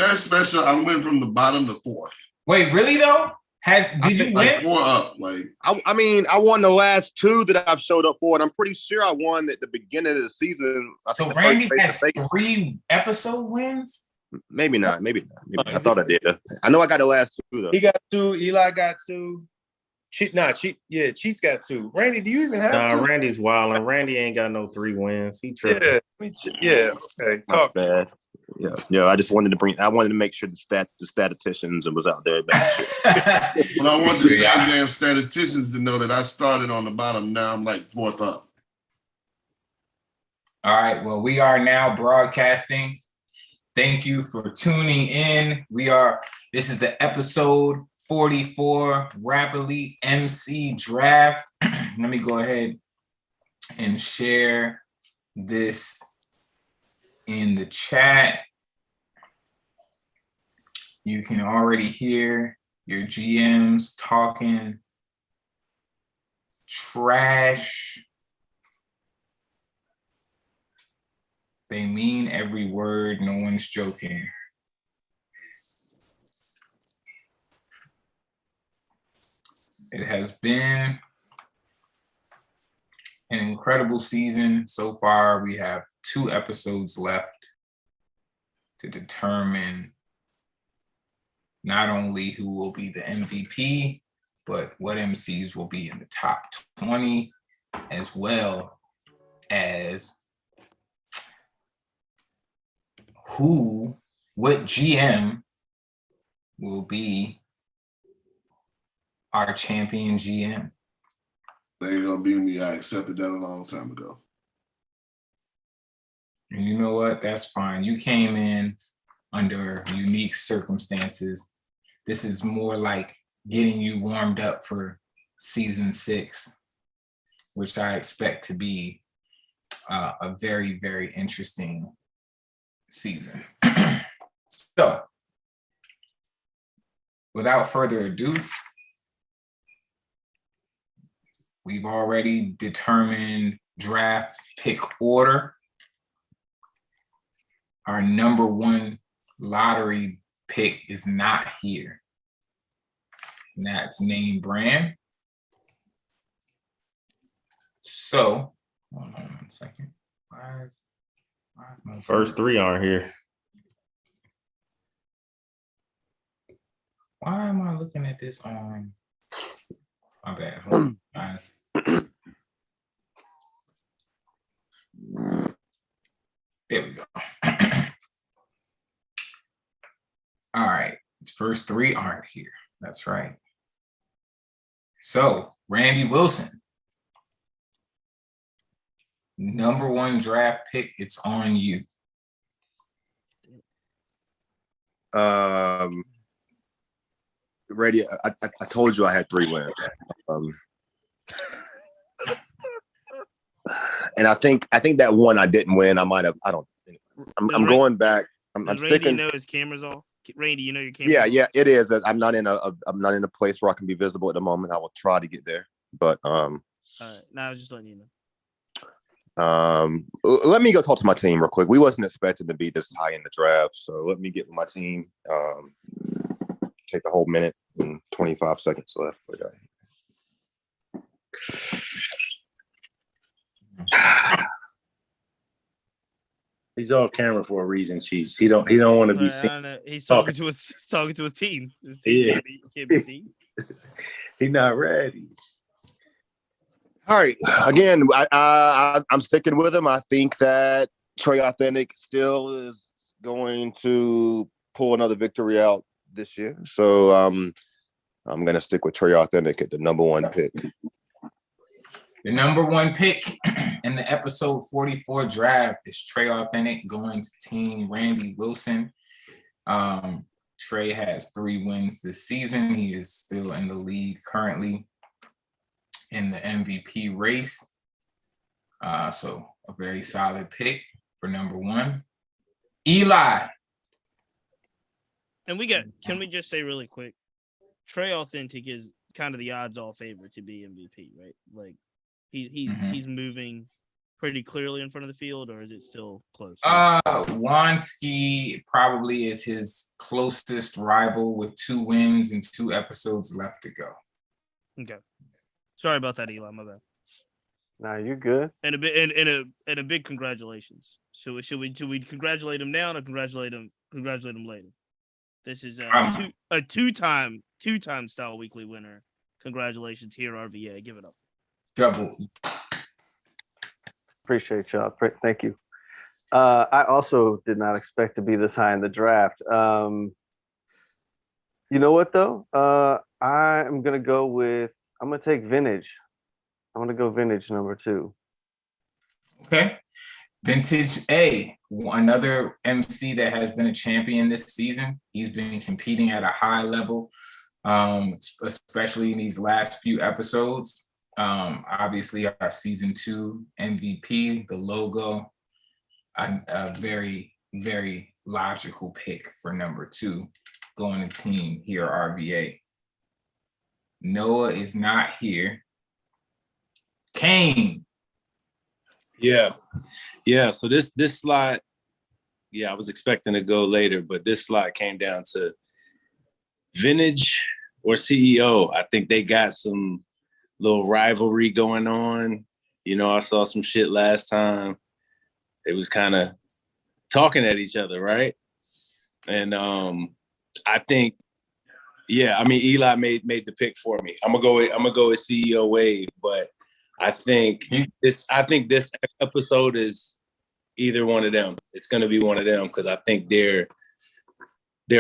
that special, I went from the bottom to fourth. Wait, really though? Did you win? Like 4 up. Like I mean, I won the last 2 that I've showed up for, and I'm pretty sure I won at the beginning of the season. So Randy has 3 episode wins? Maybe not. I thought I did. I know I got the last 2 though. He got 2. Eli got 2. Cheats got 2. Randy, do you even have 2? Randy's wild, and Randy ain't got no 3 wins. He tripping. Yeah. Okay. Talk. Bad. Yeah. I just wanted to make sure the statisticians was out there. But I want the same damn statisticians to know that I started on the bottom. Now I'm like 4th up. All right. Well, we are now broadcasting. Thank you for tuning in. This is the episode 44 Rap Elite Emcee Draft. Let me go ahead and share this in the chat. You can already hear your GMs talking trash. They mean every word. No one's joking. It has been an incredible season so far. We have 2 episodes left to determine not only who will be the MVP, but what MCs will be in the top 20, as well as what GM will be our champion GM. They ain't gonna be me. I accepted that a long time ago. And you know what? That's fine. You came in under unique circumstances. This is more like getting you warmed up for season 6, which I expect to be a very, very interesting season. So, without further ado, we've already determined draft pick order. Our number 1 lottery pick is not here. And that's name brand. So, hold on 1 second. First 3 aren't here. Why am I looking at this on? My bad. Hold on, guys. There we go. All right. First 3 aren't here. That's right. So, Randy Wilson. Number 1 draft pick, it's on you. Randy, I told you I had 3 wins. And I think that one I didn't win. I might have. I don't. I'm going back. I'm sticking. You know his camera's off. Randy, you know your camera. Yeah, it is. I'm not in a place where I can be visible at the moment. I will try to get there, but All right. Now I was just letting you know. Let me go talk to my team real quick. We wasn't expecting to be this high in the draft, so let me get with my team. Take the whole minute and 25 seconds left for that. He's off camera for a reason, Chiefs. He don't want to be seen. He's talking to his team. His team Yeah. can't be seen. He's not ready. All right. Again, I'm sticking with him. I think that Trey Authentic still is going to pull another victory out this year. So I'm going to stick with Trey Authentic at the number 1 pick. The number 1 pick in the episode 44 draft is Trey Authentic going to team Randy Wilson. Trey has 3 wins this season. He is still in the lead currently in the MVP race. So a very solid pick for number 1. Eli. And can we just say really quick, Trey Authentic is kind of the odds-all favorite to be MVP, right? Like he's moving pretty clearly in front of the field, or is it still close? Wanski probably is his closest rival with 2 wins and 2 episodes left to go. Okay. Sorry about that, Eli. My bad. Nah, you good. And a big congratulations. Should we congratulate him now or congratulate him later? This is a two-time Style Weekly winner. Congratulations here, RVA. Give it up. Double. Appreciate y'all. Thank you. I also did not expect to be this high in the draft. You know what though? I'm gonna take vintage. I'm gonna go vintage number 2. Okay. Vintage A, another MC that has been a champion this season. He's been competing at a high level, especially in these last few episodes. Obviously, our season 2 MVP, the logo, a very, very logical pick for number 2 going to team here, RVA. Noah is not here. Kane. Yeah. So this slot, I was expecting to go later, but this slot came down to vintage or CEO. I think they got some little rivalry going on. You know, I saw some shit last time. It was kind of talking at each other, right? And I think, Eli made the pick for me. I'm gonna go with CEO Wave, but I think this episode is either one of them. It's gonna be one of them because I think they're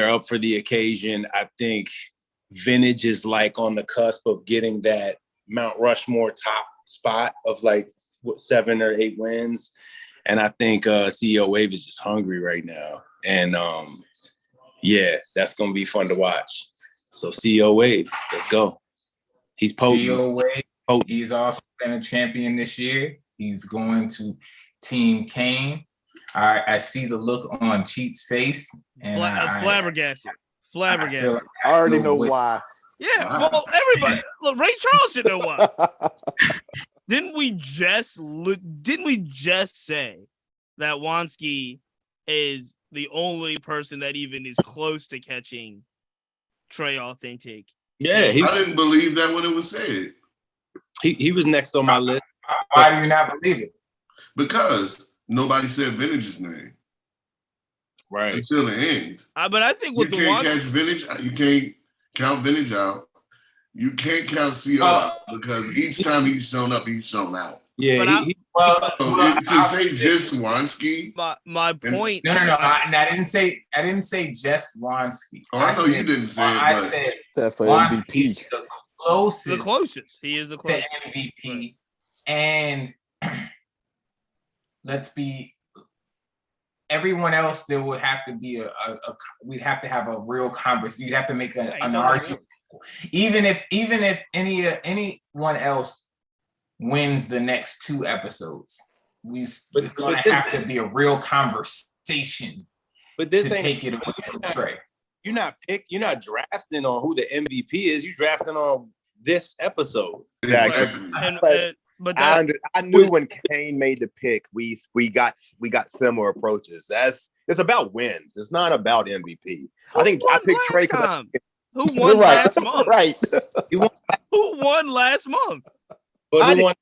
up for the occasion. I think vintage is like on the cusp of getting that Mount Rushmore top spot of like 7 or 8 wins. And I think CEO Wave is just hungry right now. And that's gonna be fun to watch. So CEO Wave, let's go. He's potent. CEO Wave, he's also been a champion this year. He's going to Team Kane. I see the look on Cheat's face. And flabbergasted. I already know why. Yeah, well, everybody. Look, Ray Charles should know why. Didn't we just say that Wanski is the only person that even is close to catching Trey Authentic? Yeah, I didn't believe that when it was said. He was next on my list. Why do you not believe it? Because nobody said Vintage's name. Right. Until the end. But I think with you can't catch Vintage, you can't count Vintage out. You can't count CO out because each time he's shown up, he's shown out. Yeah. To say just Wanski. My point. No. I didn't say just Wanski. I know you didn't say it, but that's for MVP. MVP. The closest. He is the closest to MVP. And let's be. Everyone else, there would have to be we'd have to have a real conversation. You'd have to make an argument. Even if anyone else wins the next 2 episodes, it's going to have to be a real conversation. But this to take it away from Trey. You're not drafting on who the MVP is. You're drafting on this episode. Exactly. But I knew when Kane made the pick, we got similar approaches. It's about wins. It's not about MVP. I think I picked Trey because who won last month? Right. Who won last month? But who won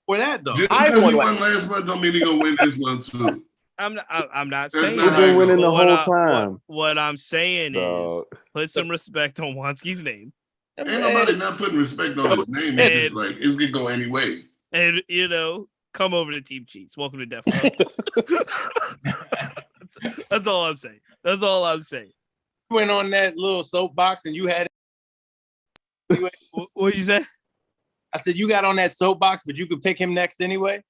for that though? Just because he won last month don't mean he gonna win this one too. I'm not That's saying not He's been winning the whole time. What I'm saying is put some respect on Wanski's name. Ain't nobody not putting respect on his name. It's just like it's gonna go anyway. And come over to Team Cheats. Welcome to Death Row. That's all I'm saying. That's all I'm saying. You went on that little soapbox and you had. What did you say? I said you got on that soapbox, but you could pick him next anyway.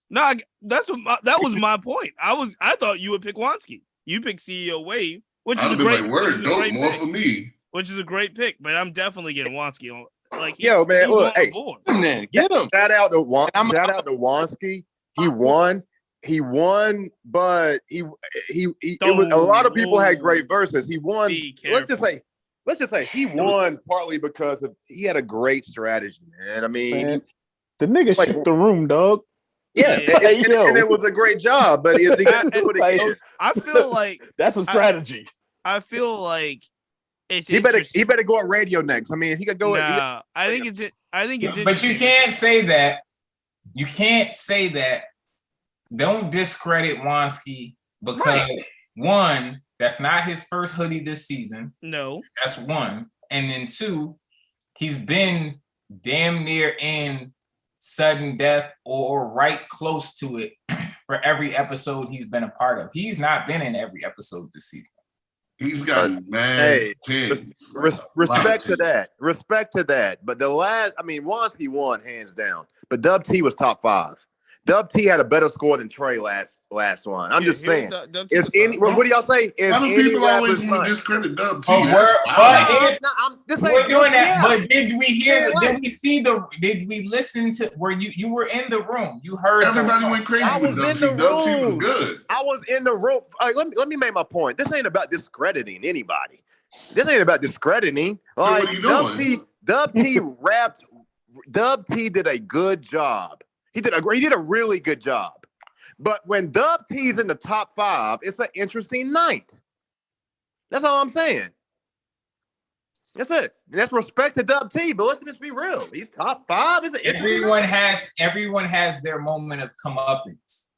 No, that was my point. I thought you would pick Wanski. You pick CEO Wave, which is a great word. Don't more for me. Which is a great pick, but I'm definitely getting Wanski on. Yo, man, look, hey, get him. Shout out to Wanski. He won, but he it was a lot of people had great verses. He won. Let's just say he won partly because he had a great strategy, man. I mean, the nigga shook the room, dog. Yeah, and it was a great job, but is he going to do it again? I feel like that's a strategy. I feel like it's he better go at radio next. I mean, he could go. Nah, I think it's. But you can't say that. You can't say that. Don't discredit Wansky because one, that's not his first hoodie this season. No, that's one, and then two, he's been damn near in sudden death or right close to it for every episode he's been a part of. He's not been in every episode this season. He's gotten mad. Respect to that. Respect to that. But Wansky won hands down. But Dub T was top 5. Dub T had a better score than Trey last one. I'm just saying. What do y'all say? Why do people always want to discredit Dub T? We're doing that. But did we hear? Did we see Did we listen to? Where you were in the room? You heard. Everybody went crazy with Dub T. Dub T was good. I was in the room. Let me make my point. This ain't about discrediting anybody. This ain't about discrediting. Like, what are you doing? Dub T rapped. Dub T did a good job. He did a really good job. But when Dub T's in the top 5, it's an interesting night. That's all I'm saying. That's it. That's respect to Dub T, but let's just be real. He's top 5. Everyone has their moment of comeuppance.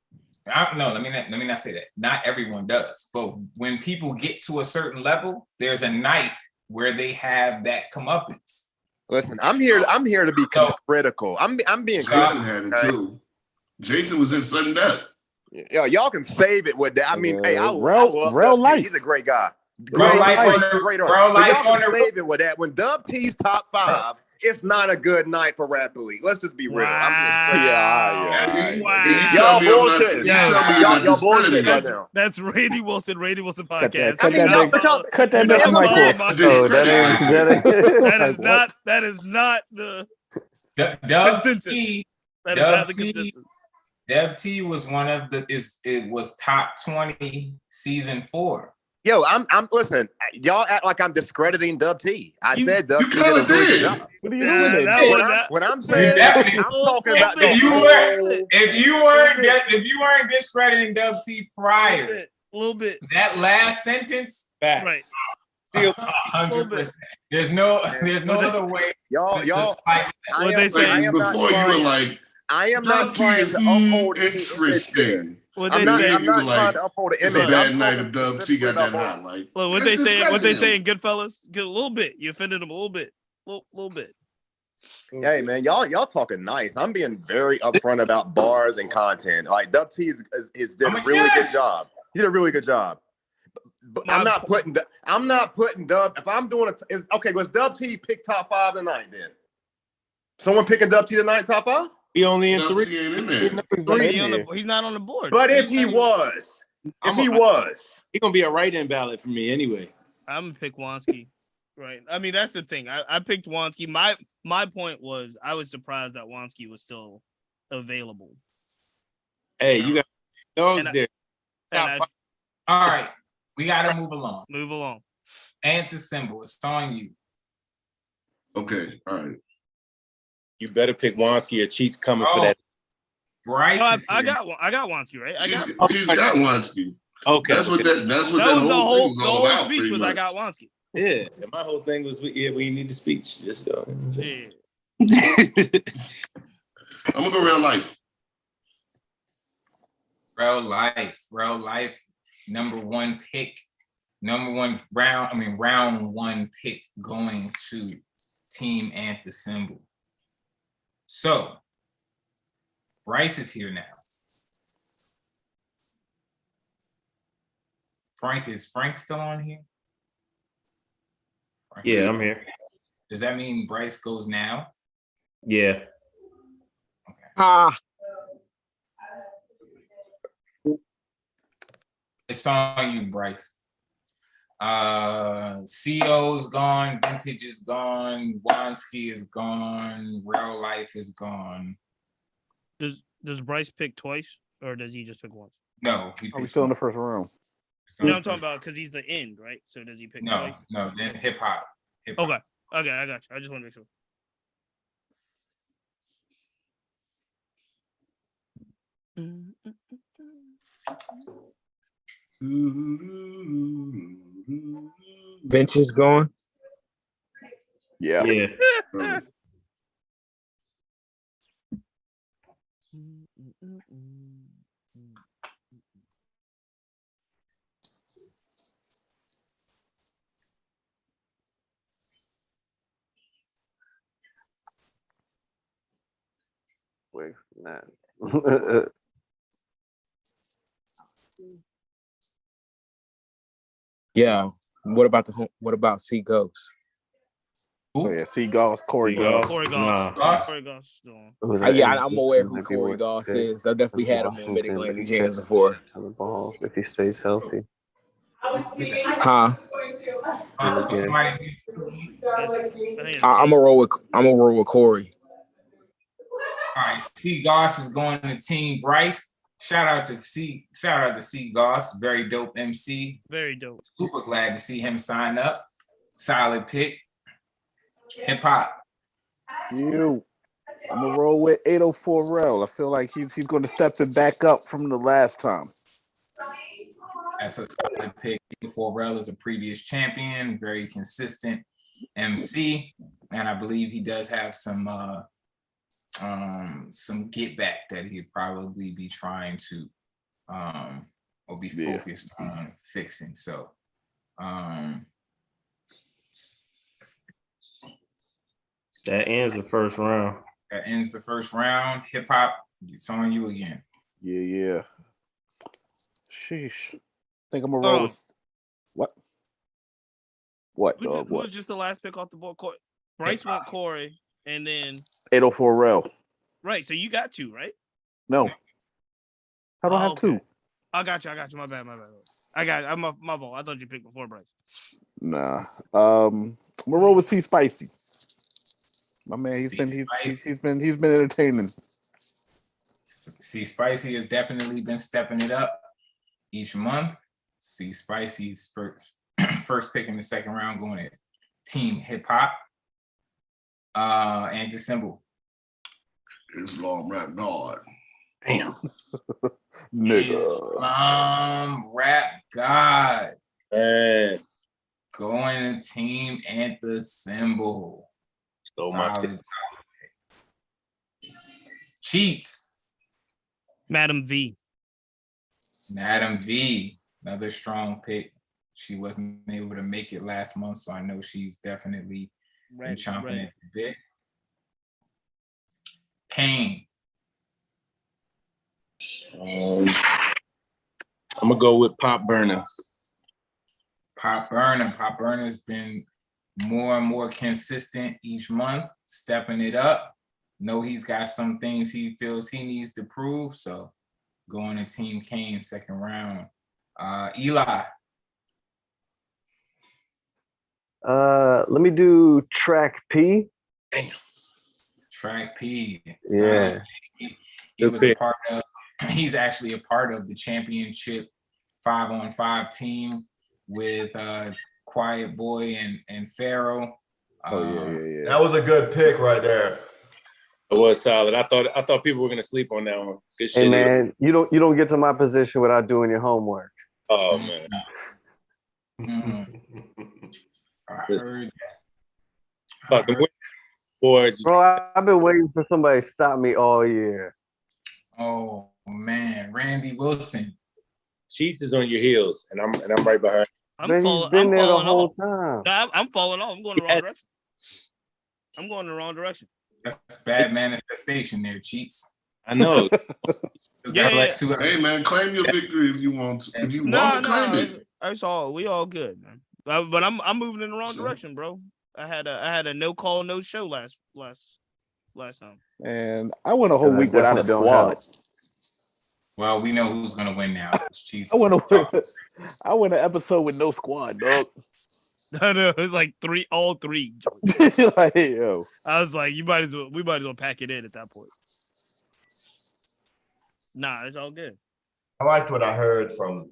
Let me not say that. Not everyone does. But when people get to a certain level, there's a night where they have that comeuppance. Listen, I'm here to be critical. I'm being Jason had it too. Jason was in sudden death. Yeah, y'all can save it with that. I mean, I love real life. He's a great guy. Great life. Save it with that. When Dub T's top 5, it's not a good night for Rap Elite. Let's just be real. Y'all bullshit. Y'all bullshit right now. That's Randy Wilson podcast. Cut that That is not the consensus. That is not the consensus. Dub T was it was top 20 season 4. Yo, I'm listen. Y'all act like I'm discrediting Dub T. I said Dub T did a really good job. What are you doing? When I'm saying that, I'm talking about if you weren't discrediting Dub T prior, a little bit. That last sentence, right? 100%. There's no other way. Y'all. What they say before you were like, I am not trying to uphold interesting. I'm not trying to uphold the image. It's a bad night if Dub T got that hot. Like, look, what they say in Goodfellas? A little bit. You offended them a little bit. Little bit. Hey man, y'all talking nice. I'm being very upfront about bars and content. Like Dub T is did a really good job. He did a really good job. But I'm not putting Dub. If I'm doing it, okay. Was Dub T pick top 5 tonight? Then someone picking Dub T tonight top 5? He only in Dub 3. T ain't in there. He's not on the board. But if he was, he's gonna be a write-in ballot for me anyway. I'm gonna pick Wansky. Right. I mean, that's the thing. I picked Wansky. My point was I was surprised that Wansky was still available. Hey, you got dogs there. All right. We gotta move along. Move along. Anthem symbol. It's on you. Okay. All right. You better pick Wansky or Cheats coming for that. Bryce. I got Wansky, right? She's got Wansky. Okay. That's what that whole speech was. I got Wansky. Yeah. My whole thing was we need the speech. Just go. Yeah. I'm gonna go real life. Real life. Round one pick going to Team Anthem symbol. So Bryce is here now. Is Frank still on here? Yeah, I'm here. Does that mean Bryce goes now? Yeah. Okay. It's on you, Bryce. CO's gone, Vintage is gone, Wansky is gone, Real Life is gone. Does Bryce pick twice or does he just pick once? No, we still in the first round. No, I'm talking about because he's the end, right? So does he pick twice? No, then hip hop. Okay, I got you. I just want to make sure. Vince is going. Yeah. Wait, nah. Yeah. What about C Ghost? Oh yeah, Seagulls, Corey Seagulls. Goss. Corey Nah. Goss. Corey Goss. I'm aware who Corey Goss is. I've definitely had him on Mid-Atlantic Jams before. On the ball if he stays healthy. Huh? Somebody, I think I'm gonna roll with Corey. all right, C Goss is going to Team Bryce. Shout out to C Goss, very dope MC. very dope. Super glad to see him sign up. Solid pick. Hip hop. I'm gonna roll with 804 Rel. I feel like he's going to step it back up from the last time. That's a solid pick. Forrell is a previous champion, very consistent MC, and I believe he does have some get back that he'd probably be trying to or be focused on fixing. So That ends the first round. that ends the first round. Hip hop, it's on you again. Yeah. Sheesh. Think I'm gonna roll with what? What, dog? Who was just the last pick off the board? Bryce went Corey, and then 804 Rel. right. So you got two, right? No. How do I have two? I got you. My bad. I'm my fault. I thought you picked before Bryce. Nah. I'm gonna roll with C Spicy. My man, he's been entertaining. C Spicy has definitely been stepping it up each month. C Spicy's first pick in the second round going at Team Hip Hop. And the symbol. Islam Rap God. Damn. Nigga. Islam Rap God. Man. Going to Team and the symbol. Solid. Cheats. Madam V. Another strong pick. She wasn't able to make it last month, so I know she's definitely been chomping at the bit. Kane. I'm gonna go with Pop Burner. Pop Burner's been more and more consistent each month, stepping it up. Know he's got some things he feels he needs to prove, so going to Team Kane second round. Eli. Let me do Track P. Track P. Yeah. He was a part of. He's actually a part of the championship 5-on-5 team with Quiet Boy and Pharaoh. Yeah. That was a good pick right there. It was solid. I thought people were gonna sleep on that one. Good shit. Hey man, you don't get to my position without doing your homework. Oh man. I heard Fucking boys. Bro, I've been waiting for somebody to stop me all year. Oh man, Randy Wilson. Cheats is on your heels, and I'm right behind. I'm He's been there the whole time. I'm falling off. I'm going the wrong direction. I'm going the wrong direction. That's bad manifestation there, Cheats. I know. Hey man, claim your victory if you want to. If you want to claim it. That's all. We all good, man. But I'm moving in the wrong direction, bro. I had a no call, no show last time. And I went a whole week without a squad. Well, we know who's gonna win now. It's Cheats. I went an episode with no squad, dog. I know, it was like all three. Like, yo. I was like, we might as well pack it in at that point. Nah, it's all good. I liked what I heard from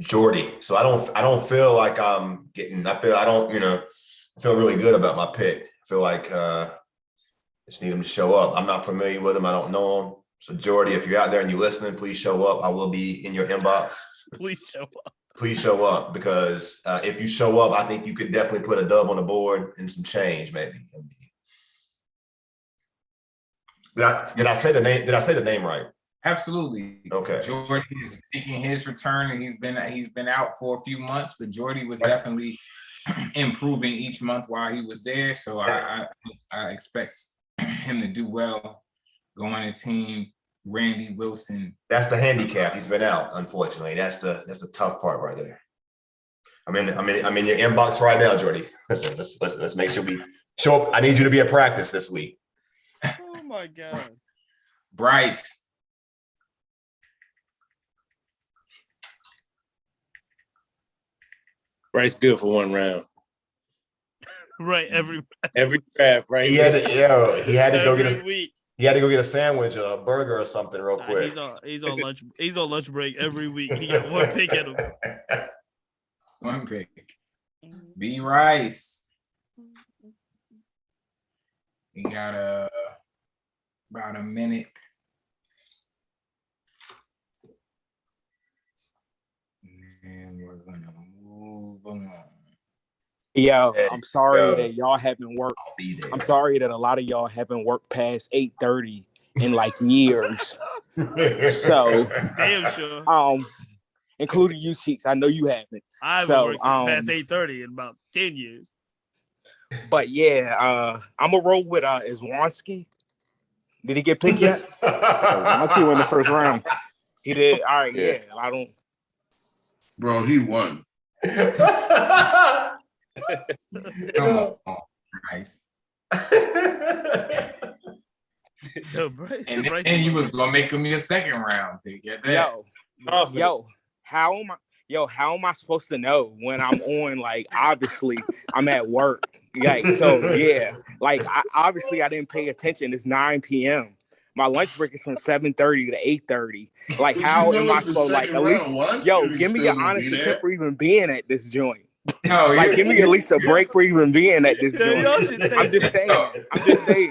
Jordy. So I don't feel like I'm getting. I feel really good about my pick. I feel like I just need him to show up. I'm not familiar with him. I don't know him. So Jordy, if you're out there and you're listening, please show up. I will be in your inbox. Please show up. Please show up, because if you show up, I think you could definitely put a dub on the board and some change, maybe. Did I say the name? Did I say the name right? Absolutely. Okay. Jordy is making his return, and he's been out for a few months, but Jordy was definitely improving each month while he was there. So I expect him to do well going to team Randy Wilson. That's the handicap. He's been out, unfortunately. That's the tough part right there. I'm in your inbox right now, Jordy. Let's make sure we show up. I need you to be at practice this week. Oh my God. Bryce. Bryce good for one round. Right, every draft, right? He had to go get week. He had to go get a sandwich or a burger or something real quick. He's on lunch. He's on lunch break every week. He got one pick at him. One pick. B Rice. We got about a minute. And we're gonna move along. Yo, I'm sorry that y'all haven't worked. I'll be there. I'm sorry that a lot of y'all haven't worked past 8:30 in like years. So damn sure. Including you, Cheeks. I know you haven't. I haven't worked past 8:30 in about 10 years. But yeah, I'm gonna roll with is Wansky. Did he get picked yet? Wansky won the first round. He did. All right, yeah. I don't. Bro, he won. Nice. Bryce, and you was gonna make him a second round pick. Yo, how am I supposed to know when I'm on? Like, obviously, I'm at work. Like, so yeah. Like, obviously, I didn't pay attention. It's 9 p.m. My lunch break is from 7:30 to 8:30. Like, how am I supposed? Like, at least, give me your honest tip for even being at this joint. No, like, give me at least a break for even being at this joint. I'm just saying.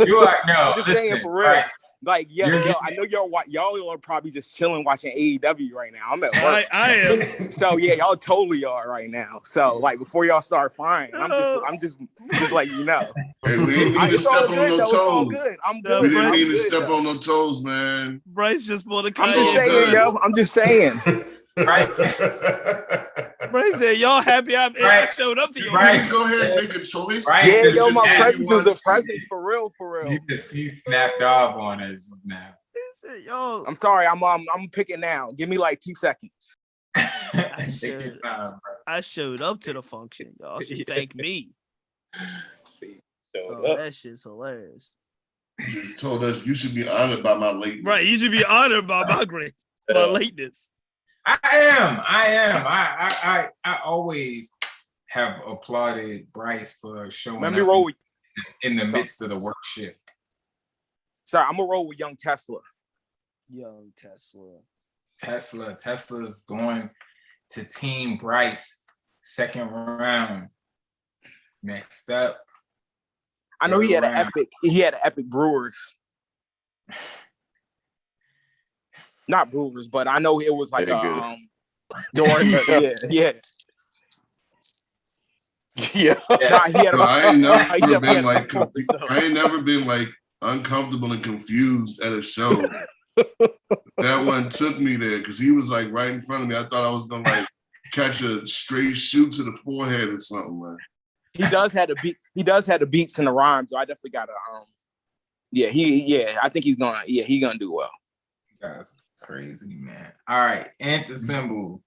You are I'm just saying for real. Right. Like, yo, I know y'all are probably just chilling watching AEW right now. I'm at work. I am. So yeah, y'all totally are right now. So like, before y'all start flying, I'm just letting you know. Hey, we didn't need to step on no toes. Good. I'm good. We didn't need to step on no toes, man. Bryce just pulled a I'm just saying, yo. I'm just saying. Right. Bryce said, y'all happy I showed up to you. Right. Go ahead and make a choice. Right. Yeah, yo, my presence is the presence for real. He snapped off on us now. Said, yo. I'm sorry, I'm picking now. Give me like 2 seconds. Take your time, bro. I showed up to the function, y'all. Should thank me. That shit's hilarious. You just told us you should be honored by my lateness. Right, you should be honored by my lateness. I am. I always have applauded Bryce for showing Let me roll with in the midst of the work shift. Sorry, I'm gonna roll with Young Tesla. Young Tesla. Tesla's going to Team Bryce, second round. Next up. I know he had an epic Brewers. Not Brewers, but I know it was like during the, I ain't never been like uncomfortable and confused at a show. That one took me there because he was like right in front of me. I thought I was gonna like catch a straight shoot to the forehead or something, man. He does have the beats and the rhymes, so I definitely gotta I think he's gonna do well. That's crazy, man. All right, Ant the Symbol.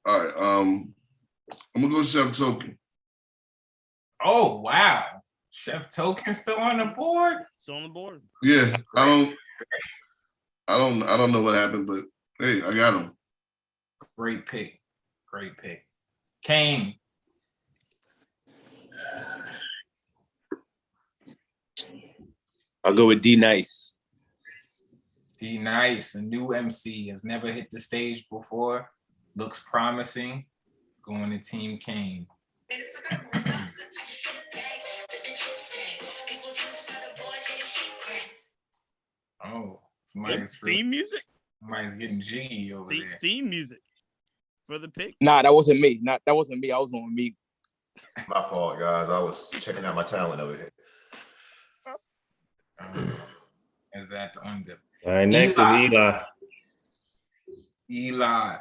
All right, I'm gonna go Chef Token. Oh wow, Chef Token still on the board? Still on the board. Yeah, I don't know what happened, but hey, I got him. Great pick. Kane. I'll go with D Nice. D Nice, a new Emcee, has never hit the stage before. Looks promising. Going to Team Kane. Theme music. Somebody's getting G over there. Theme music for the pick. Nah, that wasn't me. That wasn't me. I was on mute. My fault, guys. I was checking out my talent over here. Is that on the All right, next is Eli. Eli.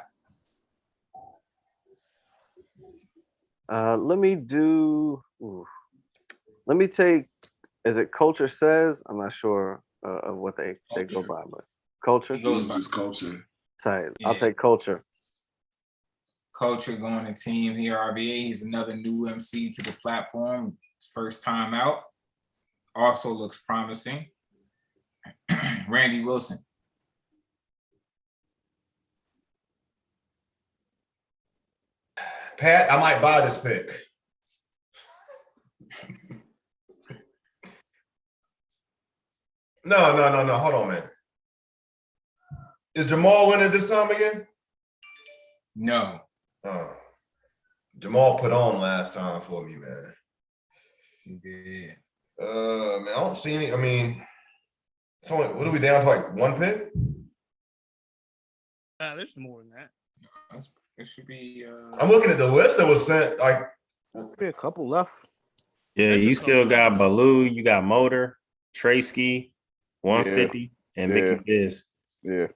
Let me take. Is it Culture Says? I'm not sure of what they go by, but Culture. It was just Culture. Tight. Yeah. I'll take Culture. Culture going to team here. RVA. He's another new MC to the platform. First time out. Also looks promising. Randy Wilson. Pat, I might buy this pick. No. Hold on, man. Is Jamal winning this time again? No. Jamal put on last time for me, man. Yeah. Man, I don't see any. I mean, it's only, what are we down to, like one pick? There's more than that. It should be. I'm looking at the list that was sent. Like, be a couple left. Yeah, you still got Baloo, you got Motor, Traysky, 150, and Mickey Biz. Yeah.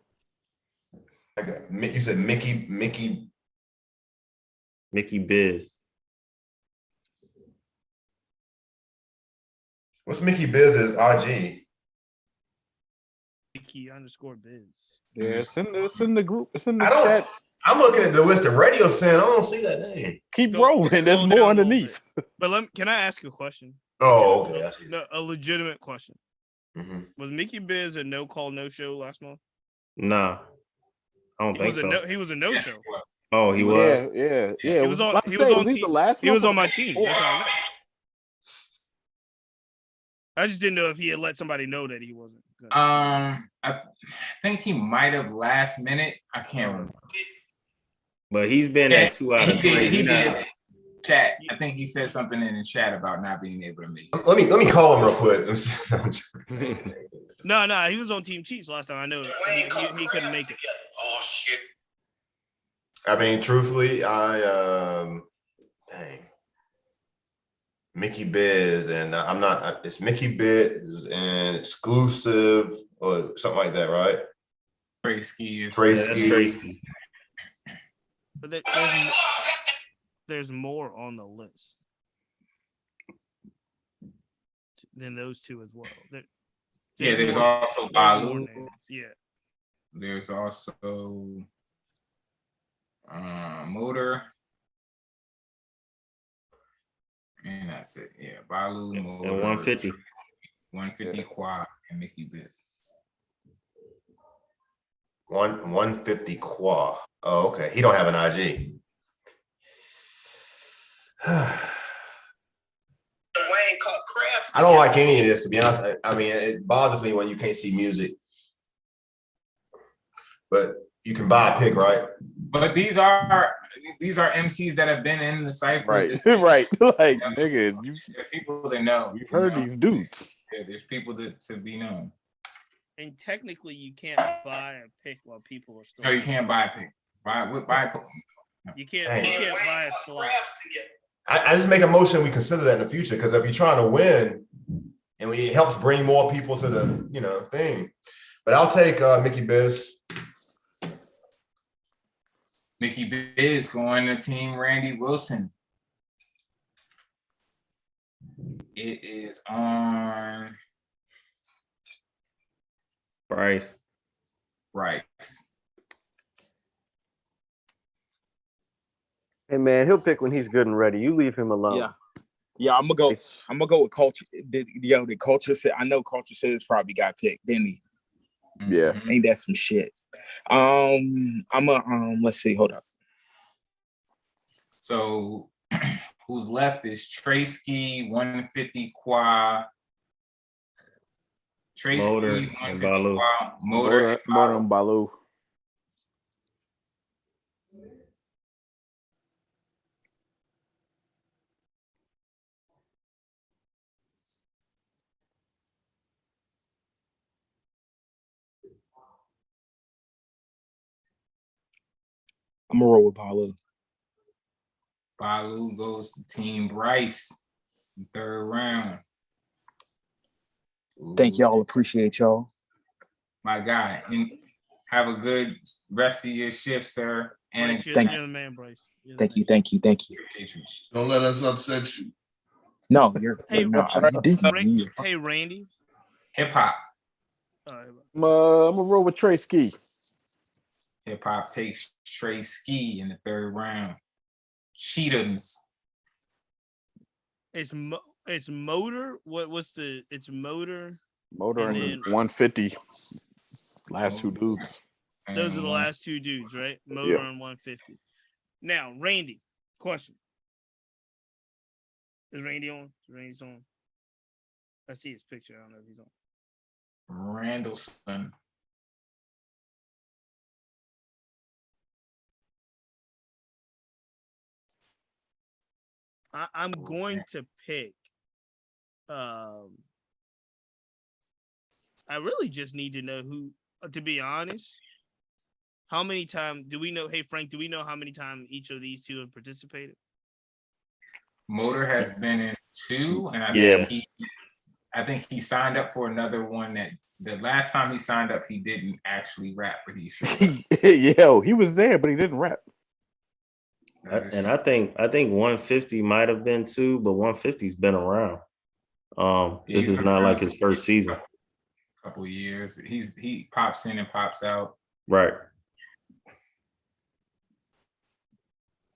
You said Mickey Biz. What's Mickey Biz's IG? Mickey_Biz. Yeah, it's in the group. It's in the I don't. chat. I'm looking at the list of radio sent. I don't see that name. Keep rolling. There's more underneath. But can I ask you a question? Oh, okay. I see. A legitimate question. Mm-hmm. Was Mickey Biz a no call, no show last month? Nah, I don't think so. He was a no show. Oh, he was. Yeah. He was on. He was on team. He was on my team. That's how I know. I just didn't know if he had let somebody know that he wasn't. I think he might have last minute. I can't remember. But he's been at 2 out of 3. He did chat. I think he said something in the chat about not being able to make it. Let me call him real quick. No, he was on Team Chiefs last time. I know he couldn't make it. Oh shit. I mean, truthfully, dang. Mickey Biz, and I'm not. It's Mickey Biz and exclusive or something like that, right? Traysky. But there's more on the list than those two as well. There's also Baloo. Yeah. There's also Motor. And that's it. Yeah, Baloo, Motor, and 150. 150 Quad and Mickey Biz. 150 Qua. Oh, okay. He don't have an IG. I don't like any of this, to be honest. I mean, it bothers me when you can't see music. But you can buy a pick, right? But these are MCs that have been in the cycle. Right. Right. Like, nigga, there's people that know. You've heard these dudes. Yeah, there's people to be known. And technically, you can't buy a pick while people are still. No, you can't buy a pick. Buy. You can't buy a slot. I just make a motion we consider that in the future, because if you're trying to win, and it helps bring more people to the thing. But I'll take Mickey Biz. Mickey Biz going to team Randy Wilson. It is on Bryce. Hey man, he'll pick when he's good and ready. You leave him alone. Yeah. I'm gonna go with Culture. The Culture said. I know Culture says probably got picked, didn't he? Yeah. Ain't that some shit? Let's see. Hold up. So who's left is Traysky, 150 Qua. Traysky, Motor, 150 and Baloo. Qua. Motor and Baloo. I'm gonna roll with Palu. Palu goes to Team Bryce, third round. Thank y'all. Appreciate y'all. My guy, and have a good rest of your shift, sir. And Bryce, you're the man, Bryce. Thank you. Don't let us upset you. No, you're Hey, no. Hey, Randy. Hip hop. I'm gonna roll with Trey Ski. Hip hop takes Trey Ski in the third round. Cheatums. It's motor. It's motor. Motor and 150. Last two dudes. Those are the last two dudes, right? Motor and 150. Now, Randy, question. Is Randy on? Randy's on. I see his picture. I don't know if he's on. Randallson. I'm going to pick. I really just need to know who. To be honest, how many times do we know? Hey, Frank, do we know how many times each of these two have participated? Motor has been in 2, and I think he signed up for another one. That the last time he signed up, he didn't actually rap for these shows. Yeah, he was there, but he didn't rap. And I think 150 might have been 2, but 150's been around. This is not like his first season. Couple years. He pops in and pops out. Right.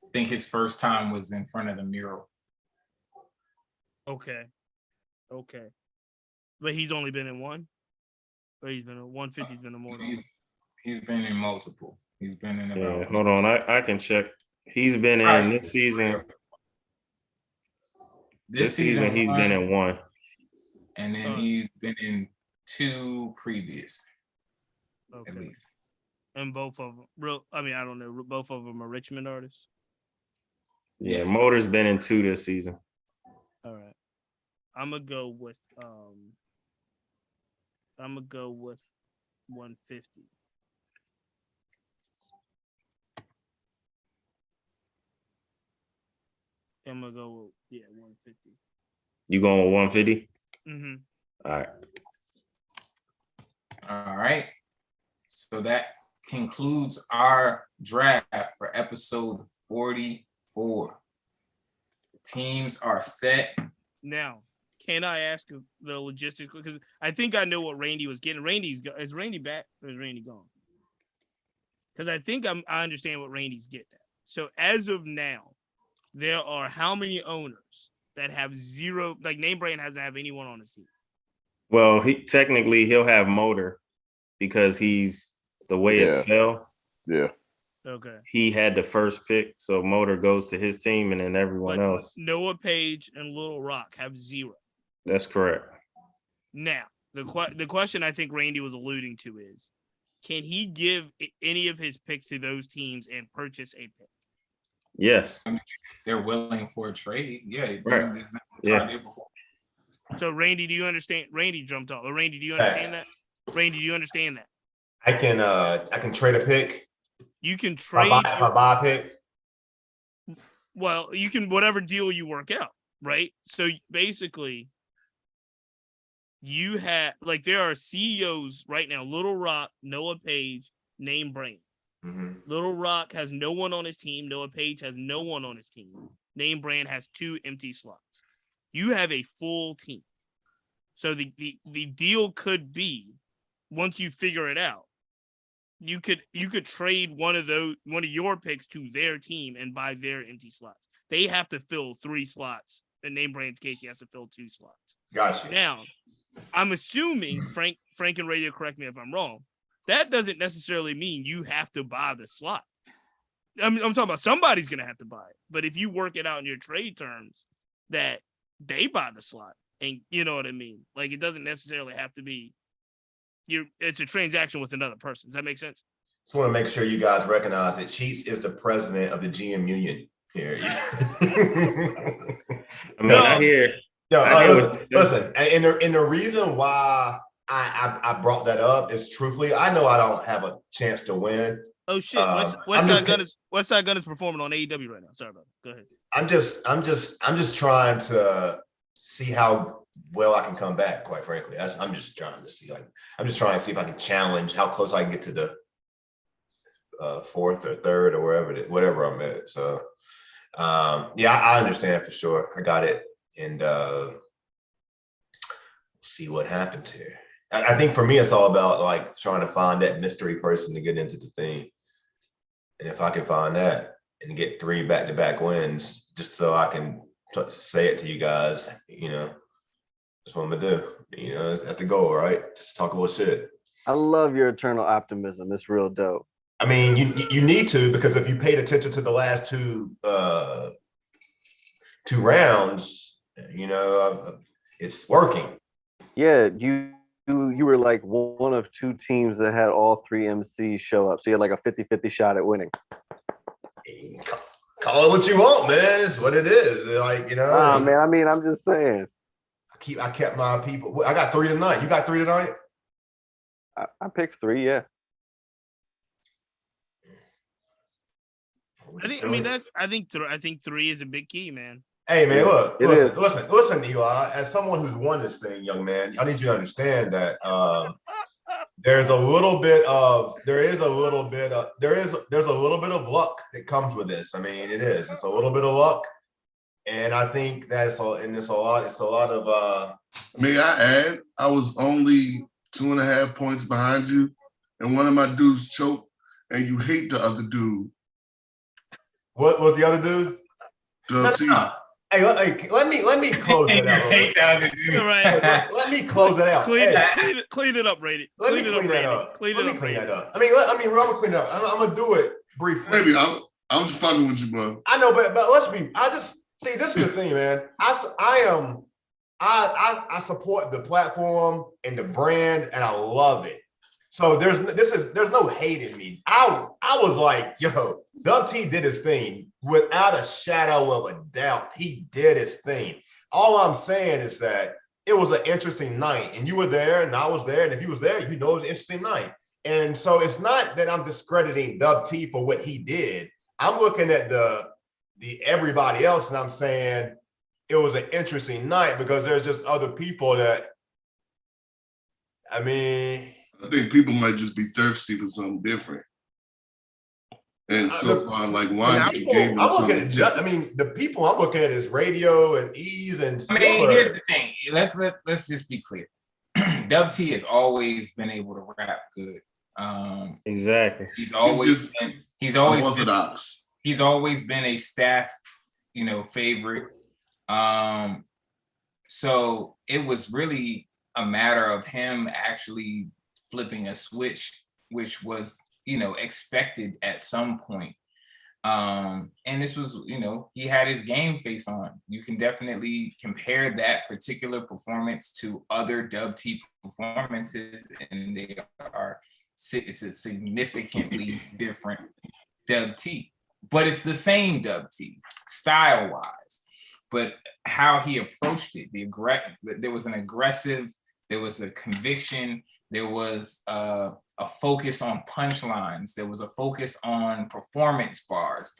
I think his first time was in front of the mural. Okay. But he's only been in one? Or he's been in 150's been in more than one? He's been in multiple. He's been in about. Yeah, hold on. I can check. He's been in this season. This season he's been in 1. And then he's been in 2 previous. Okay. At least. And both of them, I don't know. Both of them are Richmond artists. Yeah, yes. Motor's been in 2 this season. All right. I'm gonna go with 150. I'm gonna go with 150. You going with 150? Mm-hmm. All right. So that concludes our draft for episode 44. The teams are set. Now, can I ask the logistics? Because I think I know what Randy was getting. Is Randy back or is Randy gone? Because I think I understand what Randy's getting at. So as of now, there are how many owners that have 0? Like Name Brand doesn't have anyone on his team. Well, he'll have Motor because he's the way it fell. Yeah. Okay. He had the first pick, so Motor goes to his team, and then everyone else. Noah Page and Little Rock have 0. That's correct. Now, the question I think Randy was alluding to is, can he give any of his picks to those teams and purchase a pick? Yes. I mean, they're willing for a trade. Yeah. Right. So, Randy, do you understand? Randy jumped off. Randy, do you understand that? Randy, do you understand that? I can trade a pick. You can trade. If I buy a pick. Well, you can, whatever deal you work out, right? So basically, you have, like, there are CEOs right now, Little Rock, Noah Page, Name Brand. Mm-hmm. Little Rock has no one on his team. Noah Page has no one on his team. Name Brand has 2 empty slots. You have a full team. So the deal could be, once you figure it out, you could trade one of your picks to their team and buy their empty slots. They have to fill 3 slots. In Name Brand's case, he has to fill 2 slots. Gotcha. Now, I'm assuming Frank and Radio, correct me if I'm wrong. That doesn't necessarily mean you have to buy the slot. I'm talking about somebody's going to have to buy it. But if you work it out in your trade terms that they buy the slot, and you know what I mean? Like, it doesn't necessarily have to be it's a transaction with another person. Does that make sense? Just want to make sure you guys recognize that Cheats is the president of the GM union here. I hear. Listen, and the reason why I brought that up is, truthfully, I know I don't have a chance to win, Oh shit! West Side Gun is performing on AEW right now. Sorry about that. Go ahead. I'm just trying to see how well I can come back. Quite frankly, I'm just trying to see. I'm just trying to see if I can challenge how close I can get to the fourth or third or whatever I'm at. So, I understand for sure. I got it, and see what happens here. I think for me, it's all about like trying to find that mystery person to get into the thing. And if I can find that and get 3 back-to-back wins, just so I can say it to you guys, that's what I'm gonna do. That's the goal, right? Just talk a little shit. I love your eternal optimism. It's real dope. I mean, you need to, because if you paid attention to the last two rounds, it's working. Yeah, you were like one of 2 teams that had all 3 MCs show up. So you had like a 50-50 shot at winning. Call it what you want, man. It's what it is. Man, I mean, I'm just saying. I kept my people. I got 3 tonight. You got 3 tonight? I picked 3, yeah. I think 3 is a big key, man. Hey man, look, listen, Eli. As someone who's won this thing, young man, I need you to understand that there's a little bit of luck that comes with this. I mean, it is. It's a little bit of luck, and I think that's all. And it's a lot of. May I add? I was only 2.5 points behind you, and one of my dudes choked, and you hate the other dude. What was the other dude? No. Hey, let me close that out. Let me close that out. Clean it up, Brady. Let me clean that up. I mean, I'm gonna clean it up. I'm gonna do it briefly. Maybe I'm just fucking with you, bro. I know, but let's be. I just see. This is the thing, man. I support the platform and the brand, and I love it. So there's no hate in me. I was like, yo, Dub T did his thing without a shadow of a doubt. He did his thing. All I'm saying is that it was an interesting night, and you were there, and I was there, and if you was there, it was an interesting night. And so it's not that I'm discrediting Dub T for what he did. I'm looking at the everybody else, and I'm saying it was an interesting night because there's just other people that, I mean. I think people might just be thirsty for something different. And so far, like Weinstein gave them something different. I mean, the people I'm looking at is Radio and Ease and I mean, here's the thing. Let's just be clear. Dub T has always been able to rap good. Exactly. He's always orthodox. He's always been a staff, favorite. So it was really a matter of him actually flipping a switch, which was, expected at some point. And this was, he had his game face on. You can definitely compare that particular performance to other Dub T performances, and it's a significantly different Dub T. But it's the same Dub T, style-wise. But how he approached it, there was an aggressive, there was a conviction, there was a focus on punchlines, there was a focus on performance bars.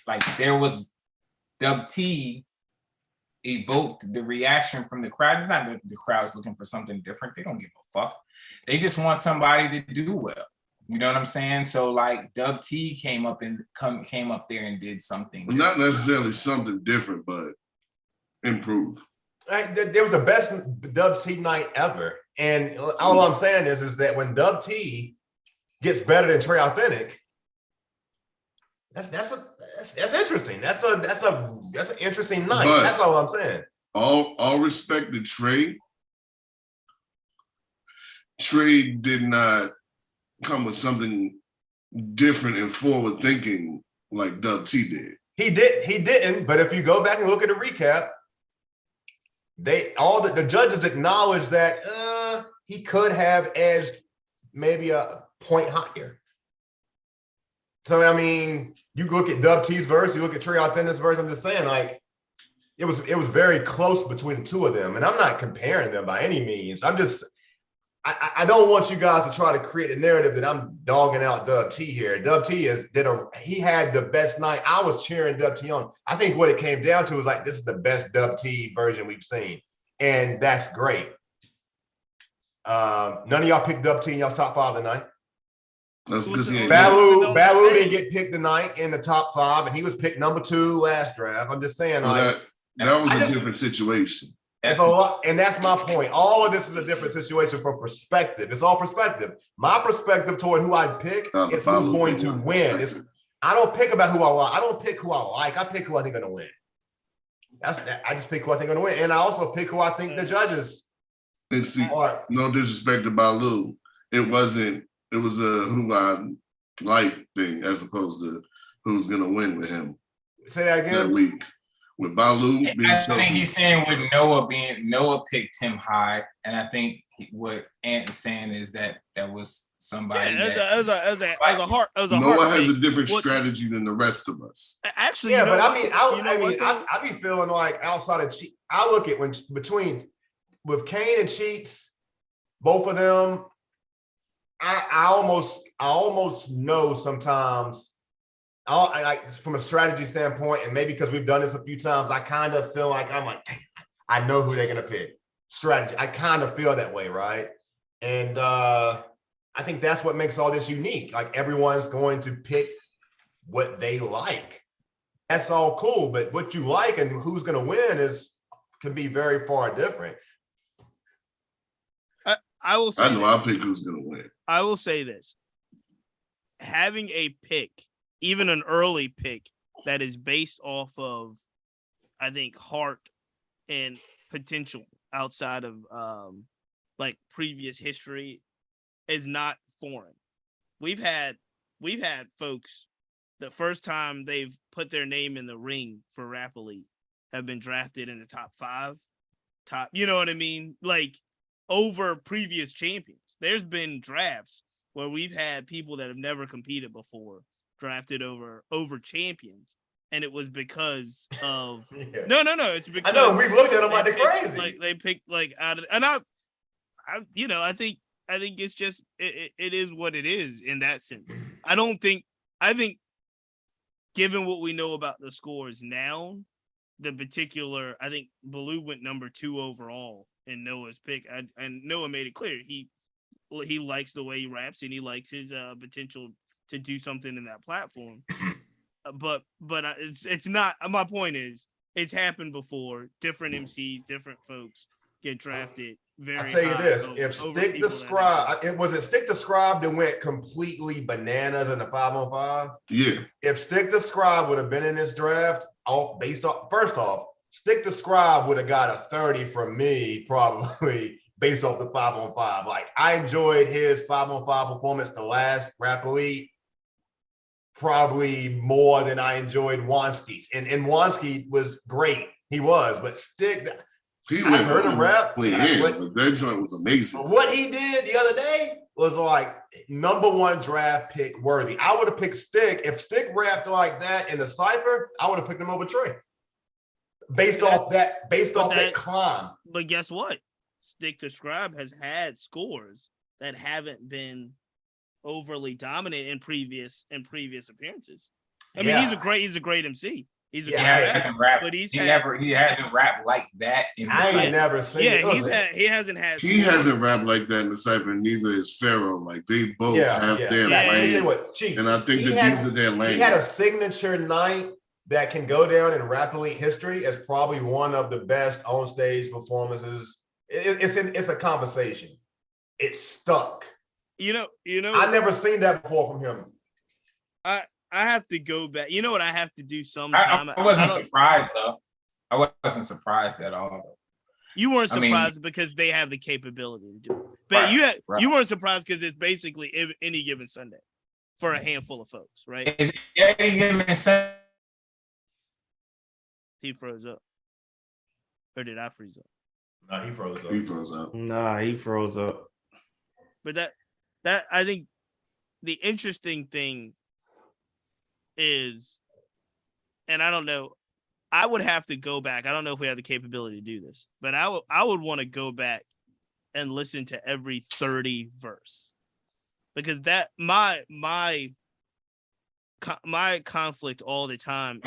Like there was, Dub T evoked the reaction from the crowd. It's not that the crowd's looking for something different. They don't give a fuck. They just want somebody to do well. You know what I'm saying? So like Dub T came up there and did something. Well, not necessarily something different, but improve. There was the best Dub T night ever. And all I'm saying is that when Dub T gets better than Trey Authentic, that's interesting. That's an interesting night. But that's all I'm saying. All respect to Trey. Trey did not come with something different and forward thinking like Dub T did. He didn't. But if you go back and look at the recap, the judges acknowledge that he could have edged maybe a point higher. So I mean, you look at Dub T's verse, you look at Trey Authentic's verse. I'm just saying, like, it was very close between the two of them, and I'm not comparing them by any means. I'm just I don't want you guys to try to create a narrative that I'm dogging out Dub T here. Dub T he had the best night. I was cheering Dub T on. I think what it came down to is like, this is the best Dub T version we've seen. And that's great. None of y'all picked Dub T in y'all's top 5 tonight. That's because he ain't Balu didn't get picked tonight in the top 5, and he was picked number 2 last draft. I'm just saying, that was a different situation. And so, and that's my point. All of this is a different situation from perspective. It's all perspective. My perspective toward who I pick is who's going to win. I don't pick about who I like. I don't pick who I like. I pick who I think are going to win. I just pick who I think are going to win, and I also pick who I think the judges. And see, no disrespect to Balu, it was a who I like thing as opposed to who's going to win with him. Say that again. That week. With Balu being I think he's saying with Noah picked him high, and I think what Ant is saying is that was somebody. As a heart. Noah has a different strategy than the rest of us. Actually, yeah, but I mean, I be feeling like outside of Cheats, I look at with Kane and Cheats, both of them. I almost know sometimes. I like from a strategy standpoint, and maybe because we've done this a few times, I kind of feel like I know who they're gonna pick. Strategy. I kind of feel that way, right? And I think that's what makes all this unique. Like everyone's going to pick what they like. That's all cool, but what you like and who's gonna win can be very far different. I will say I'll pick who's gonna win. I will say this. Having a pick, even an early pick that is based off of, I think, heart and potential outside of like previous history is not foreign. We've had folks, the first time they've put their name in the ring for Rap Elite have been drafted in the top 5. You know what I mean? Like over previous champions. There's been drafts where we've had people that have never competed before drafted over champions, and it was because of no it's because I know we looked at them like they're crazy. Like they picked like out of, and I think it's just it is what it is in that sense. I think given what we know about the scores now, the particular, I think Baloo went number 2 overall in Noah's pick, and Noah made it clear he likes the way he raps and he likes his potential to do something in that platform. But it's not, my point is it's happened before. Different MCs, different folks get drafted very high. I'll tell you this, if Stick the Scribe, was it Stick the Scribe that went completely bananas in the 5-on-5? Yeah. If Stick the Scribe would have been in this draft, first off, Stick the Scribe would have got a 30 from me probably based off the 5-on-5. Like I enjoyed his 5-on-5 performance the last Rap Elite probably more than I enjoyed Wanski's. And Wanski was great. He was, but Stick, I heard him rap. That joint was amazing. What he did the other day was like number 1 draft pick worthy. I would have picked Stick. If Stick rapped like that in the cypher, I would have picked him over Trey. Based off that climb. But guess what? Stick the Scribe has had scores that haven't been overly dominant in previous appearances. I mean, he's a great MC. He's a great rapper, but he hasn't rapped like that in the I ain't never seen he hasn't had he hasn't rapped like that in the cypher, neither is Pharaoh. Like they both have their lane. And I think these are their lane. He had a signature night that can go down in Rap Elite history as probably one of the best on stage performances. It's a conversation. It stuck. You know, I never seen that before from him. I have to go back. You know what I have to do sometime? I wasn't surprised though. I wasn't surprised at all. Though. You weren't surprised because they have the capability to do it. But you weren't surprised because it's basically any given Sunday for a handful of folks, right? Any given Sunday. He froze up. Or did I freeze up? No, he froze up. He froze up. Nah, he froze up. But that I think the interesting thing is, and I don't know, I would have to go back. I don't know if we have the capability to do this, but I would want to go back and listen to every 30 verse, because that my conflict all the time.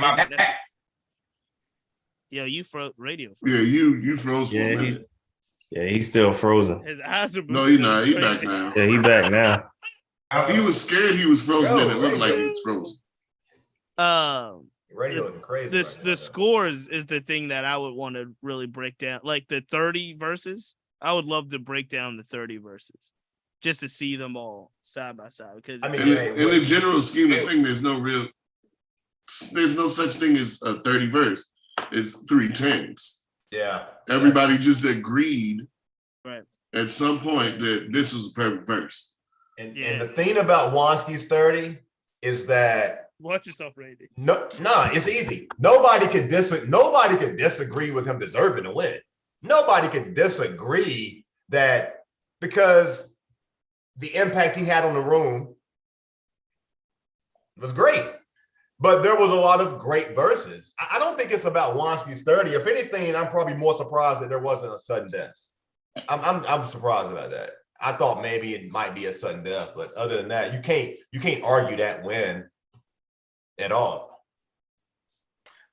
Yo, you froze radio. Yeah, you froze for a minute. He's still frozen. His eyes are No, he's not. He's back now. Yeah, he back now. He was scared he was frozen, and it looked like he was frozen. Radio looking crazy. The scores is the thing that I would want to really break down. Like the 30 verses, I would love to break down the 30 verses just to see them all side by side. Because I mean, in the general scheme of thing, there's no such thing as a 30 verse. It's 3 10s. Yeah. Everybody just agreed right at some point that this was a perfect verse. And the thing about Wansky's 30 is that watch yourself, Randy. No, it's easy. Nobody can disagree with him deserving to win. Nobody can disagree that because the impact he had on the room was great. But there was a lot of great verses. I don't think it's about Wansky's 30. If anything, I'm probably more surprised that there wasn't a sudden death. I'm surprised about that. I thought maybe it might be a sudden death, but other than that, you can't argue that win at all.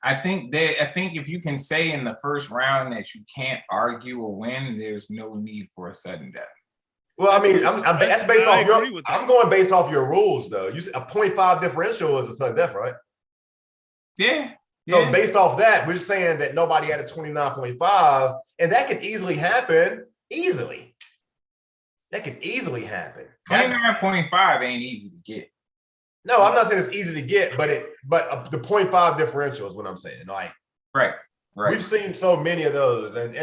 I think if you can say in the first round that you can't argue a win, there's no need for a sudden death. Well, I mean, that's based off your. I'm going based off your rules, though. You a 0.5 differential is a sudden death, right? Yeah. So based off that, we're saying that nobody had a 29.5, and that could easily happen. That could easily happen. 29.5 ain't easy to get. No, I'm not saying it's easy to get, but the 0.5 differential is what I'm saying. Like, right. We've seen so many of those, and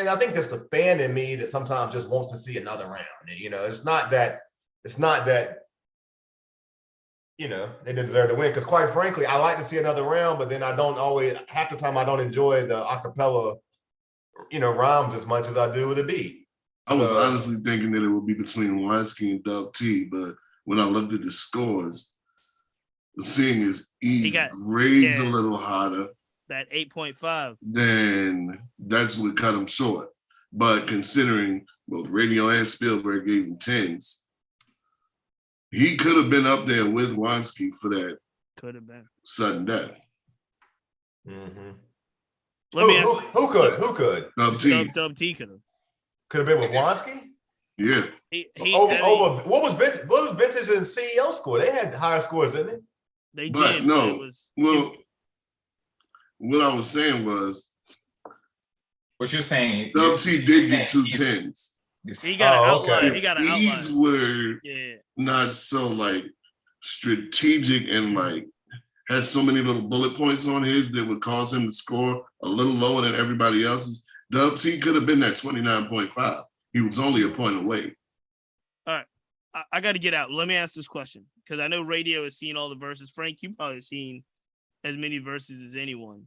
I think that's the fan in me that sometimes just wants to see another round. And, it's not that they deserve to win, because quite frankly, I like to see another round, but then I don't always, half the time I don't enjoy the acapella, rhymes as much as I do the beat. I was honestly thinking that it would be between Wansky and Dub T, but when I looked at the scores, seeing his E's grades a little hotter. That 8.5. Then that's what cut him short. But considering both Radio and Spielberg gave him 10s, he could have been up there with Wansky for that. Could have been sudden death. Mm-hmm. Who could? Dub T. Dub T could have. Could have been with Wansky? Yeah. Over what was Vintage and CEO score? They had higher scores, didn't they? Did. No. What I was saying was, what you're saying? Dub T did get 2 10s. He got an outline. Okay. He got an outline. These were not so strategic and has so many little bullet points on his that would cause him to score a little lower than everybody else's. Dub T could have been that 29.5. He was only a point away. All right. I got to get out. Let me ask this question, because I know Radio has seen all the verses. Frank, you probably seen as many verses as anyone.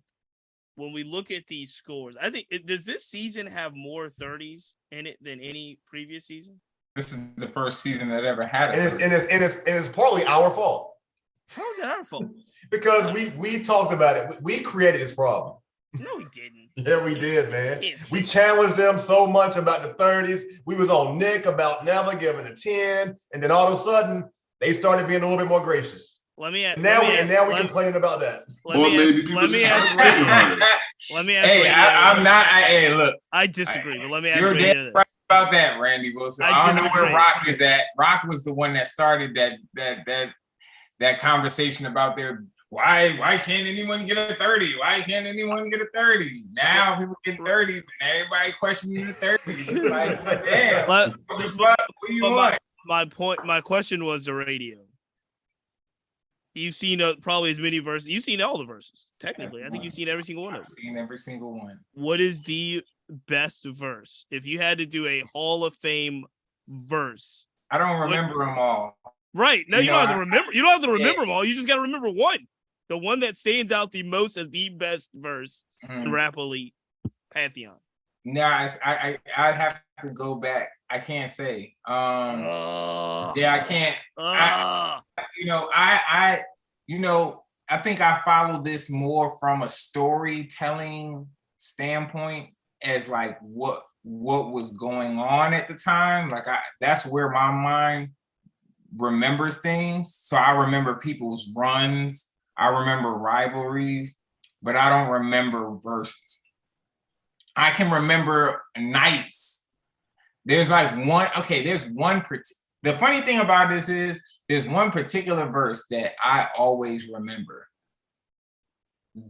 When we look at these scores, I think, does this season have more 30s in it than any previous season? This is the first season that ever had it. And it's partly our fault. How is that our fault? Because we talked about it. We created this problem. No, we didn't. Yeah, we did, man. We challenged them so much about the 30s. We was on Nick about never giving a 10, and then all of a sudden they started being a little bit more gracious. Let me ask. Now we complain about that. Let me ask. Hey, I'm not. Hey, look. I disagree, but let me ask. You're dead right about that, Randy Wilson. I don't know where Rock is at. Rock was the one that started that conversation about their. Why can't anyone get a 30? Why can't anyone get a 30? Now people get 30s and everybody questioning the 30s. It's like, damn, what the fuck? What do you want? My question was the Radio. You've seen probably as many verses. You've seen all the verses. Technically, I think you've seen every single one of them. I've seen every single one. What is the best verse? If you had to do a Hall of Fame verse, I don't remember them all. Right. No, you don't have to remember. You don't have to remember them all. You just got to remember one. The one that stands out the most as the best verse in Rap Elite Pantheon. No, I'd have to go back. I can't say. I can't. I think I follow this more from a storytelling standpoint as what what was going on at the time. Like that's where my mind remembers things. So I remember people's runs, I remember rivalries, but I don't remember verses. I can remember nights. There's like the funny thing about this is there's one particular verse that I always remember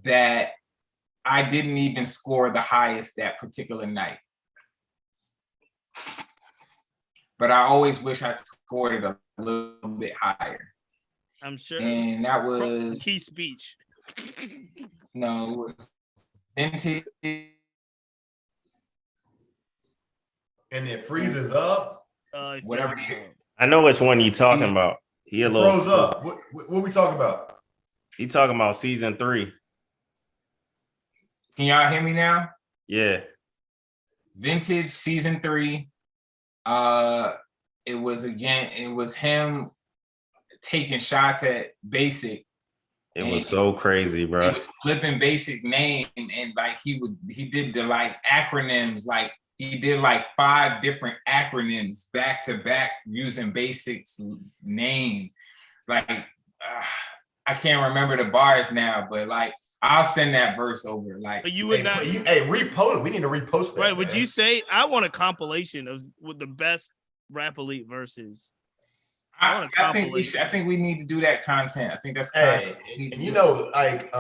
that I didn't even score the highest that particular night. But I always wish I scored it a little bit higher. I'm sure. And that was key speech. No, it was Vintage. And it freezes up. Whatever. I know which one you talking about. He a little froze up. What we talking about? He talking about season 3. Can y'all hear me now? Yeah. Vintage season 3. It was him taking shots at Basic. It was so crazy, bro. He was flipping Basic name, and like he did the like acronyms, like he did like 5 different acronyms back to back using Basic's name. Like I can't remember the bars now, but like I'll send that verse over. Like, but you would not. Repost it. We need to repost that. Right? Would you say I want a compilation of with the best Rap Elite verses? I think we need to do that content. I think that's and you know, like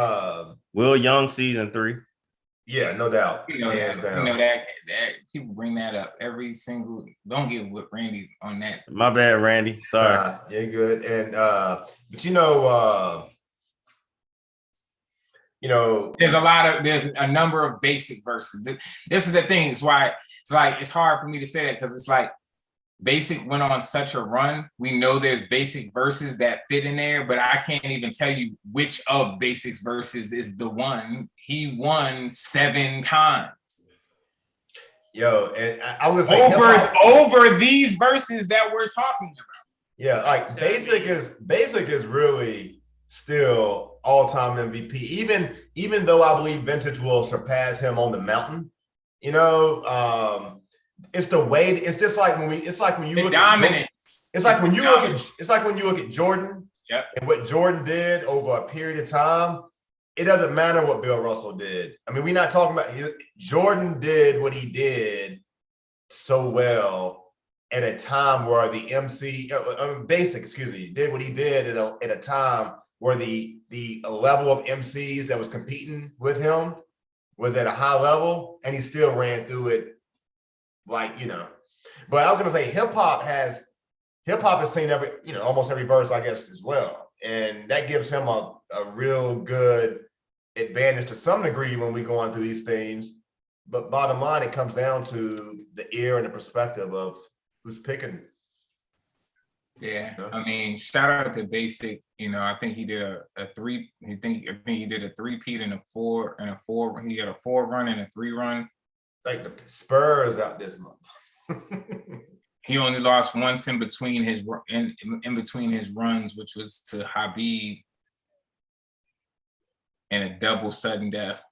Will Young season 3. Yeah, no doubt. You know that people bring that up every single. Don't get with Randy on that. My bad, Randy. Sorry. Yeah, good. And but there's a number of Basic verses. This is the thing. It's why it's like it's hard for me to say that because it's like Basic went on such a run. We know there's Basic verses that fit in there, but I can't even tell you which of Basic's verses is the one. He won 7 times. Yo, and I was like over these verses that we're talking about. Yeah, like Basic is really still all-time MVP. Even though I believe Vintage will surpass him on the mountain, it's the way. It's just like when you look dominant. It's like when you look at Jordan. Yep. And what Jordan did over a period of time. It doesn't matter what Bill Russell did. I mean, we're not talking about Jordan did what he did so well at a time where the Basic, did what he did at a time where the level of MCs that was competing with him was at a high level, and he still ran through it. But I was gonna say hip hop has seen almost every verse, I guess, as well. And that gives him a real good advantage to some degree when we go on through these themes. But bottom line, it comes down to the ear and the perspective of who's picking. Yeah, I mean, shout out to Basic. I think he did a 3. I think he did a 3-peat and a 4 and a 4. He had a 4 run and a 3 run. Like the Spurs out this month. He only lost once in between his runs, which was to Habib and a double sudden death.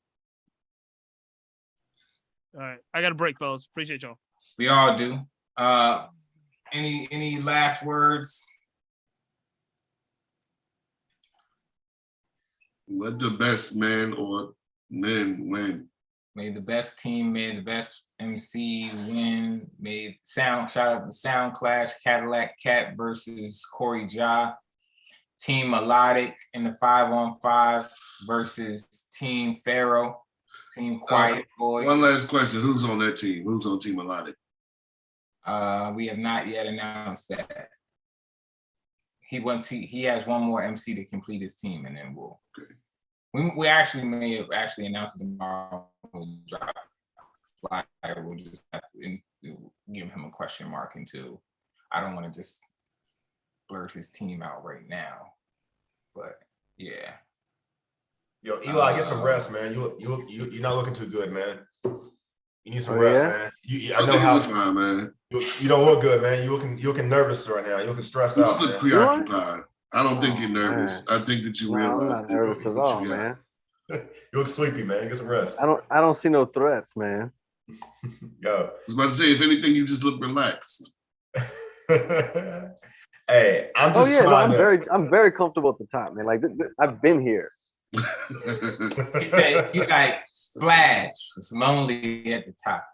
All right, I got a break, fellas. Appreciate y'all. We all do. Any last words? Let the best man or men win. May the best team, may the best MC win. Shout out to Sound Clash, Cadillac Cat versus Corey Ja. Team Melodic in the 5-on-5 versus Team Pharaoh. Team Quiet Boy. One last question. Who's on that team? Who's on Team Melodic? We have not yet announced that. He has one more MC to complete his team, and then we'll. Okay. We actually may have announced it tomorrow. We'll drop a flyer. We'll just have to give him a question mark until I don't want to just blurt his team out right now. But yeah. Yo, Eli, get some rest, man. You're not looking too good, man. You need some rest, man. I know how. Fine, man. You don't look good, man. You're looking nervous right now. You're looking stressed out. You look preoccupied. I don't think you're nervous. Man. I think that you realize. I'm not nervous at all, man. You look sleepy, man. Get some rest. I don't see no threats, man. Yo. I was about to say, if anything, you just look relaxed. Hey, I'm just trying I'm very comfortable at the top, man. Like I've been here. He said you like Flash. It's lonely at the top.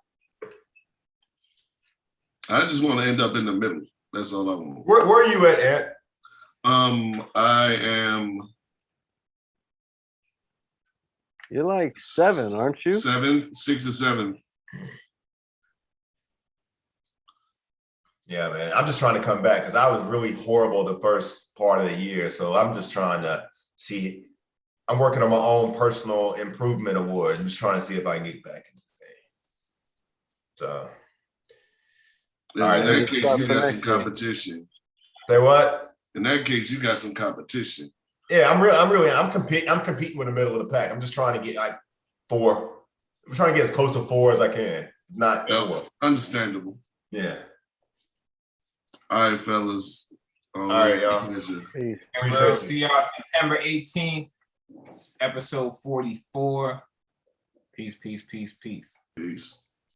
I just want to end up in the middle. That's all I want. Where are you at, Ant? I am. You're like 7, aren't you? 7, 6 or 7. Yeah, man. I'm just trying to come back because I was really horrible the first part of the year. So I'm just trying to see. I'm working on my own personal improvement award. I'm just trying to see if I can get back into the game. So, Yeah, all right. in that case, you got some competition. Say what? In that case, you got some competition. Yeah, I'm competing with the middle of the pack. I'm just trying to get like 4. I'm trying to get as close to 4 as I can. Not 4. Understandable. Yeah. All right, fellas. All right, y'all. And we'll see y'all September 18th, episode 44. Peace, peace, peace, peace. Peace.